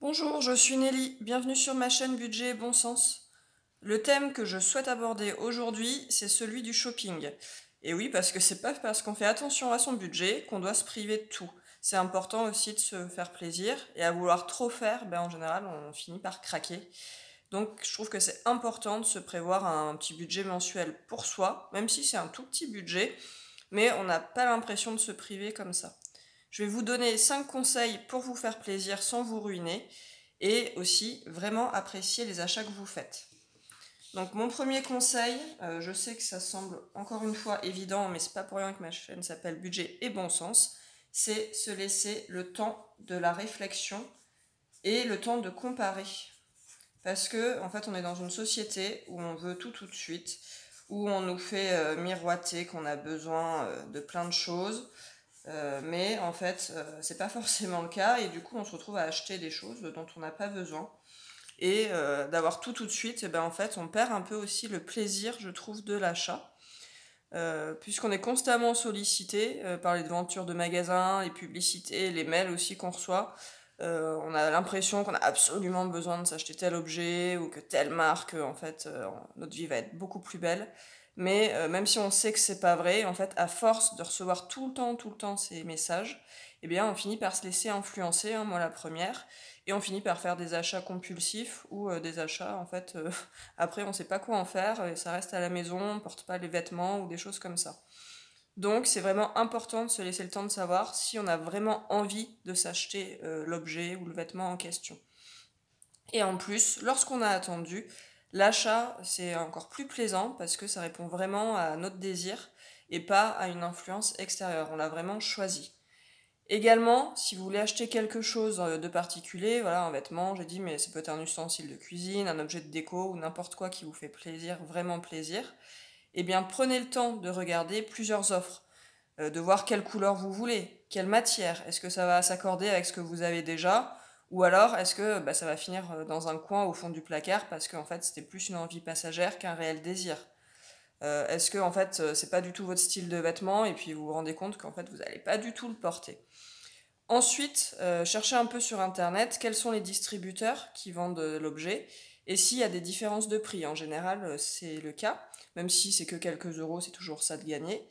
Bonjour, je suis Nelly, bienvenue sur ma chaîne Budget et Bon Sens. Le thème que je souhaite aborder aujourd'hui, c'est celui du shopping. Et oui, parce que c'est pas parce qu'on fait attention à son budget qu'on doit se priver de tout. C'est important aussi de se faire plaisir, et à vouloir trop faire, en général, on finit par craquer. Donc je trouve que c'est important de se prévoir un petit budget mensuel pour soi, même si c'est un tout petit budget, mais on n'a pas l'impression de se priver comme ça. Je vais vous donner 5 conseils pour vous faire plaisir sans vous ruiner et aussi vraiment apprécier les achats que vous faites. Donc mon premier conseil, je sais que ça semble encore une fois évident, mais c'est pas pour rien que ma chaîne s'appelle Budget et Bon Sens, c'est se laisser le temps de la réflexion et le temps de comparer. Parce que en fait on est dans une société où on veut tout de suite, où on nous fait miroiter qu'on a besoin de plein de choses. Mais en fait, c'est pas forcément le cas, et du coup, on se retrouve à acheter des choses dont on n'a pas besoin. Et d'avoir tout de suite, et en fait, on perd un peu aussi le plaisir, je trouve, de l'achat. Puisqu'on est constamment sollicité par les devantures de magasins, les publicités, les mails aussi qu'on reçoit. On a l'impression qu'on a absolument besoin de s'acheter tel objet ou que telle marque, en fait, notre vie va être beaucoup plus belle. Mais même si on sait que c'est pas vrai, en fait, à force de recevoir tout le temps ces messages, eh bien, on finit par se laisser influencer, hein, moi la première, et on finit par faire des achats compulsifs ou des achats, en fait, après, on sait pas quoi en faire, et ça reste à la maison, on porte pas les vêtements ou des choses comme ça. Donc, c'est vraiment important de se laisser le temps de savoir si on a vraiment envie de s'acheter l'objet ou le vêtement en question. Et en plus, lorsqu'on a attendu, l'achat, c'est encore plus plaisant parce que ça répond vraiment à notre désir et pas à une influence extérieure. On l'a vraiment choisi. Également, si vous voulez acheter quelque chose de particulier, voilà, un vêtement, j'ai dit, mais ça peut être un ustensile de cuisine, un objet de déco ou n'importe quoi qui vous fait plaisir, vraiment plaisir, eh bien prenez le temps de regarder plusieurs offres, de voir quelle couleur vous voulez, quelle matière, est-ce que ça va s'accorder avec ce que vous avez déjà, ou alors est-ce que ça va finir dans un coin au fond du placard parce qu'en fait c'était plus une envie passagère qu'un réel désir. Est-ce que en fait c'est pas du tout votre style de vêtement et puis vous vous rendez compte qu'en fait vous n'allez pas du tout le porter. Ensuite, cherchez un peu sur internet quels sont les distributeurs qui vendent l'objet et s'il y a des différences de prix. En général, c'est le cas, même si c'est que quelques euros, c'est toujours ça de gagner.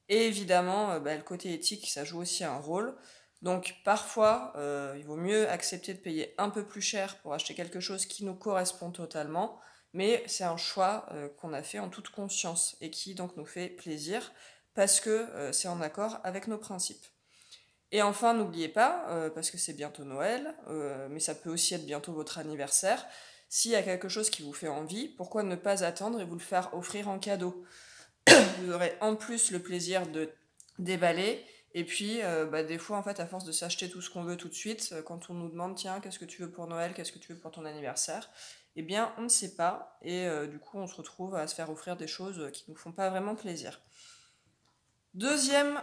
Et évidemment, le côté éthique, ça joue aussi un rôle. Donc parfois, il vaut mieux accepter de payer un peu plus cher pour acheter quelque chose qui nous correspond totalement, mais c'est un choix qu'on a fait en toute conscience et qui donc nous fait plaisir parce que c'est en accord avec nos principes. Et enfin, n'oubliez pas, parce que c'est bientôt Noël, mais ça peut aussi être bientôt votre anniversaire, s'il y a quelque chose qui vous fait envie, pourquoi ne pas attendre et vous le faire offrir en cadeau? Vous aurez en plus le plaisir de déballer. Et puis, des fois, en fait, à force de s'acheter tout ce qu'on veut tout de suite, quand on nous demande, tiens, qu'est-ce que tu veux pour Noël, qu'est-ce que tu veux pour ton anniversaire, eh bien, on ne sait pas. Et du coup, on se retrouve à se faire offrir des choses qui ne nous font pas vraiment plaisir. Deuxième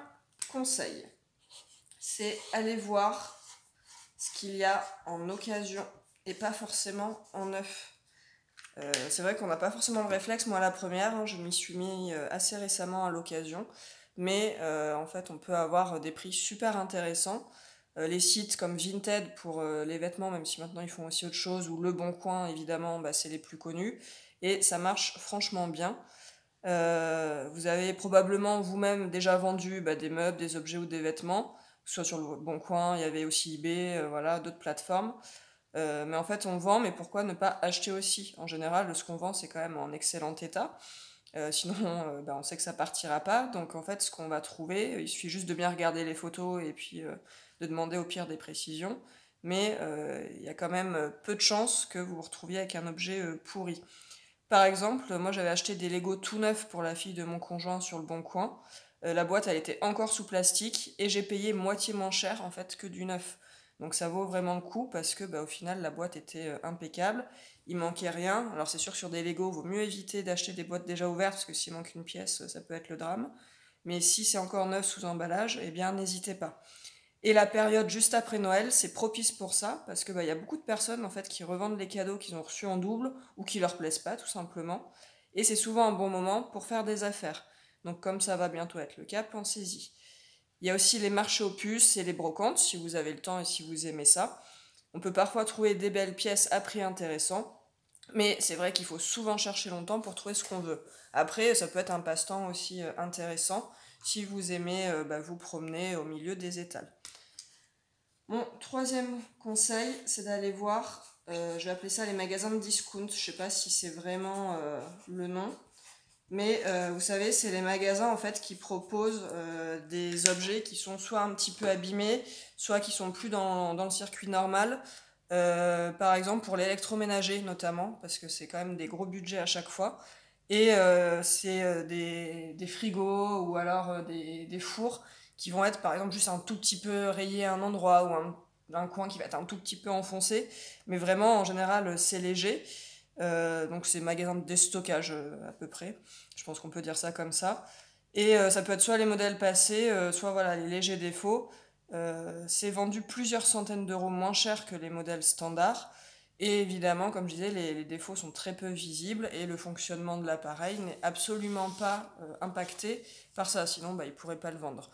conseil, c'est aller voir ce qu'il y a en occasion et pas forcément en neuf. C'est vrai qu'on n'a pas forcément le réflexe, moi la première, hein, je m'y suis mis assez récemment à l'occasion, mais en fait on peut avoir des prix super intéressants. Les sites comme Vinted pour les vêtements, même si maintenant ils font aussi autre chose, ou Le Bon Coin évidemment, c'est les plus connus, et ça marche franchement bien. Vous avez probablement vous-même déjà vendu des meubles, des objets ou des vêtements, soit sur Le Bon Coin, il y avait aussi eBay, voilà, d'autres plateformes. Mais en fait, on vend, mais pourquoi ne pas acheter aussi? En général, ce qu'on vend, c'est quand même en excellent état. Sinon, on sait que ça partira pas. Donc, en fait, ce qu'on va trouver, il suffit juste de bien regarder les photos et puis de demander au pire des précisions. Mais il y a quand même peu de chances que vous vous retrouviez avec un objet pourri. Par exemple, moi j'avais acheté des Lego tout neufs pour la fille de mon conjoint sur le Bon Coin. La boîte elle était encore sous plastique et j'ai payé moitié moins cher en fait que du neuf. Donc ça vaut vraiment le coup parce que au final la boîte était impeccable, il manquait rien. Alors c'est sûr que sur des Lego, il vaut mieux éviter d'acheter des boîtes déjà ouvertes parce que s'il manque une pièce, ça peut être le drame. Mais si c'est encore neuf sous emballage, eh bien n'hésitez pas. Et la période juste après Noël, c'est propice pour ça, parce que y a beaucoup de personnes en fait qui revendent les cadeaux qu'ils ont reçus en double ou qui leur plaisent pas tout simplement. Et c'est souvent un bon moment pour faire des affaires. Donc comme ça va bientôt être le cas, pensez-y. Il y a aussi les marchés aux puces et les brocantes, si vous avez le temps et si vous aimez ça. On peut parfois trouver des belles pièces à prix intéressant, mais c'est vrai qu'il faut souvent chercher longtemps pour trouver ce qu'on veut. Après, ça peut être un passe-temps aussi intéressant si vous aimez vous promener au milieu des étals. Mon troisième conseil, c'est d'aller voir, je vais appeler ça les magasins de discount. Je sais pas si c'est vraiment le nom, mais vous savez, c'est les magasins en fait qui proposent des objets qui sont soit un petit peu abîmés, soit qui sont plus dans le circuit normal. Par exemple pour l'électroménager notamment, parce que c'est quand même des gros budgets à chaque fois. Et c'est des frigos ou alors des fours qui vont être par exemple juste un tout petit peu rayés à un endroit ou un coin qui va être un tout petit peu enfoncé. Mais vraiment en général c'est léger. Donc c'est magasin de déstockage à peu près. Je pense qu'on peut dire ça comme ça. Et ça peut être soit les modèles passés, soit voilà, les légers défauts. C'est vendu plusieurs centaines d'euros moins cher que les modèles standards. Et évidemment, comme je disais, les défauts sont très peu visibles et le fonctionnement de l'appareil n'est absolument pas impacté par ça, sinon il ne pourrait pas le vendre.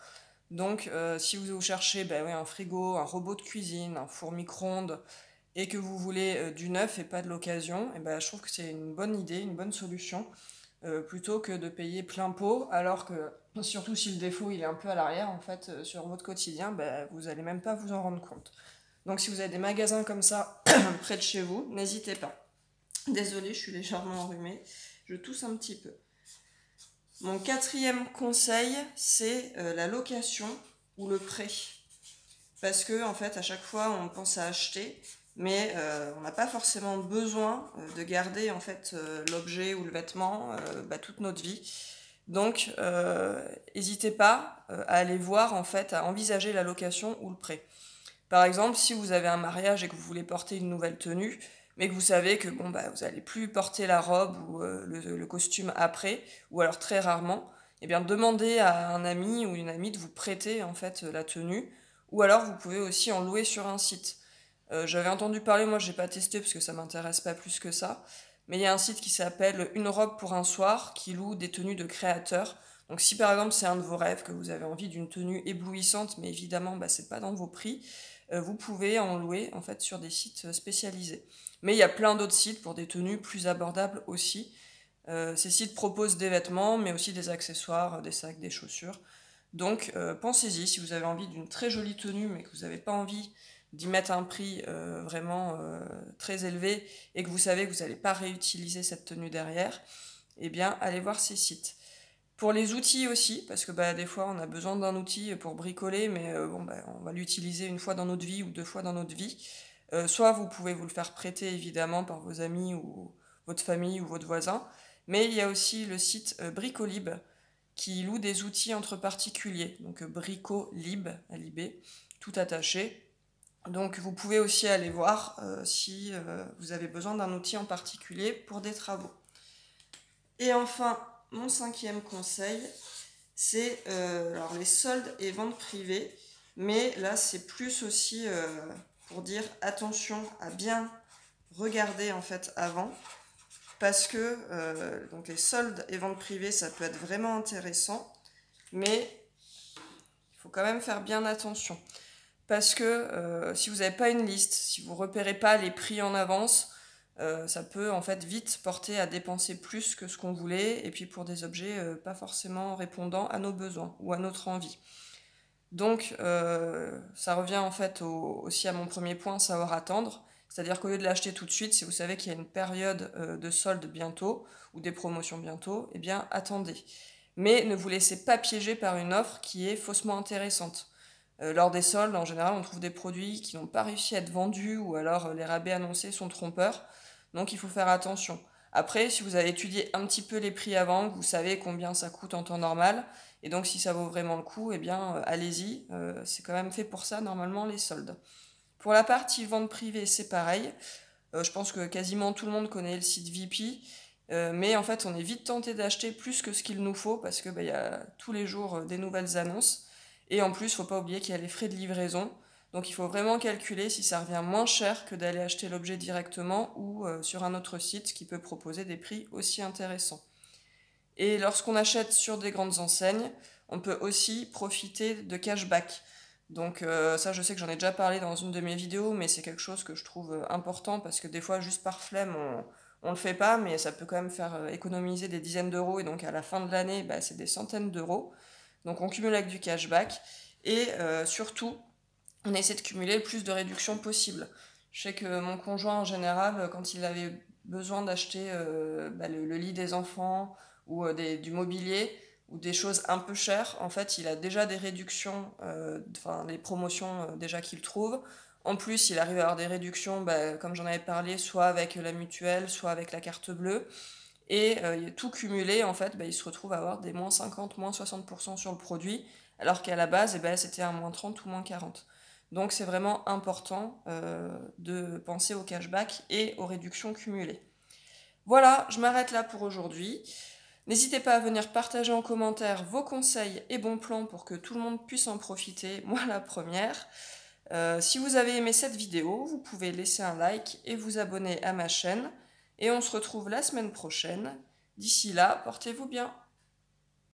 Donc si vous cherchez un frigo, un robot de cuisine, un four micro-ondes et que vous voulez du neuf et pas de l'occasion, je trouve que c'est une bonne idée, une bonne solution plutôt que de payer plein pot, alors que, surtout si le défaut il est un peu à l'arrière, en fait, sur votre quotidien, vous allez même pas vous en rendre compte. Donc si vous avez des magasins comme ça près de chez vous, n'hésitez pas. Désolée, je suis légèrement enrhumée, je tousse un petit peu. Mon quatrième conseil, c'est la location ou le prêt. Parce que, en fait, à chaque fois, on pense à acheter, mais on n'a pas forcément besoin de garder en fait l'objet ou le vêtement toute notre vie. Donc, n'hésitez pas à aller voir en fait, à envisager la location ou le prêt. Par exemple, si vous avez un mariage et que vous voulez porter une nouvelle tenue, mais que vous savez que vous n'allez plus porter la robe ou le costume après, ou alors très rarement, eh bien demandez à un ami ou une amie de vous prêter en fait la tenue, ou alors vous pouvez aussi en louer sur un site. J'avais entendu parler, moi j'ai pas testé parce que ça m'intéresse pas plus que ça, mais il y a un site qui s'appelle Une robe pour un soir qui loue des tenues de créateurs. Donc si par exemple c'est un de vos rêves, que vous avez envie d'une tenue éblouissante, mais évidemment c'est pas dans vos prix, vous pouvez en louer en fait sur des sites spécialisés. Mais il y a plein d'autres sites pour des tenues plus abordables aussi. Ces sites proposent des vêtements, mais aussi des accessoires, des sacs, des chaussures. Donc pensez-y, si vous avez envie d'une très jolie tenue, mais que vous n'avez pas envie d'y mettre un prix vraiment très élevé et que vous savez que vous n'allez pas réutiliser cette tenue derrière, eh bien allez voir ces sites. Pour les outils aussi, parce que des fois on a besoin d'un outil pour bricoler, mais on va l'utiliser une fois dans notre vie ou deux fois dans notre vie. Soit vous pouvez vous le faire prêter évidemment par vos amis ou votre famille ou votre voisin, mais il y a aussi le site Bricolib qui loue des outils entre particuliers, donc Bricolib, LIB, tout attaché. Donc vous pouvez aussi aller voir si vous avez besoin d'un outil en particulier pour des travaux. Et enfin, mon cinquième conseil, c'est alors les soldes et ventes privées. Mais là, c'est plus aussi pour dire attention à bien regarder en fait avant. Parce que donc les soldes et ventes privées, ça peut être vraiment intéressant. Mais il faut quand même faire bien attention. Parce que si vous n'avez pas une liste, si vous ne repérez pas les prix en avance, ça peut en fait vite porter à dépenser plus que ce qu'on voulait, et puis pour des objets pas forcément répondant à nos besoins ou à notre envie. Donc ça revient en fait aussi à mon premier point, savoir attendre. C'est-à-dire qu'au lieu de l'acheter tout de suite, si vous savez qu'il y a une période de solde bientôt, ou des promotions bientôt, eh bien attendez. Mais ne vous laissez pas piéger par une offre qui est faussement intéressante. Lors des soldes, en général, on trouve des produits qui n'ont pas réussi à être vendus ou alors les rabais annoncés sont trompeurs. Donc il faut faire attention. Après, si vous avez étudié un petit peu les prix avant, vous savez combien ça coûte en temps normal, et donc si ça vaut vraiment le coup, eh bien allez-y. C'est quand même fait pour ça normalement les soldes. Pour la partie vente privée, c'est pareil. Je pense que quasiment tout le monde connaît le site VP. Mais en fait, on est vite tenté d'acheter plus que ce qu'il nous faut parce que y a tous les jours des nouvelles annonces. Et en plus, il ne faut pas oublier qu'il y a les frais de livraison. Donc il faut vraiment calculer si ça revient moins cher que d'aller acheter l'objet directement ou sur un autre site qui peut proposer des prix aussi intéressants. Et lorsqu'on achète sur des grandes enseignes, on peut aussi profiter de cashback. Donc ça, je sais que j'en ai déjà parlé dans une de mes vidéos, mais c'est quelque chose que je trouve important parce que des fois, juste par flemme, on le fait pas, mais ça peut quand même faire économiser des dizaines d'euros et donc à la fin de l'année, bah, c'est des centaines d'euros. Donc on cumule avec du cashback et surtout, on essaie de cumuler le plus de réductions possible. Je sais que mon conjoint en général, quand il avait besoin d'acheter bah, le lit des enfants ou du mobilier ou des choses un peu chères, en fait il a déjà des réductions, enfin des promotions déjà qu'il trouve. En plus, il arrive à avoir des réductions, bah, comme j'en avais parlé, soit avec la mutuelle, soit avec la carte bleue. Et tout cumulé, en fait, bah, il se retrouve à avoir des moins 50, moins 60% sur le produit, alors qu'à la base, eh ben, c'était un moins 30 ou moins 40. Donc c'est vraiment important de penser au cashback et aux réductions cumulées. Voilà, je m'arrête là pour aujourd'hui. N'hésitez pas à venir partager en commentaire vos conseils et bons plans pour que tout le monde puisse en profiter, moi la première. Si vous avez aimé cette vidéo, vous pouvez laisser un like et vous abonner à ma chaîne. Et on se retrouve la semaine prochaine. D'ici là, portez-vous bien.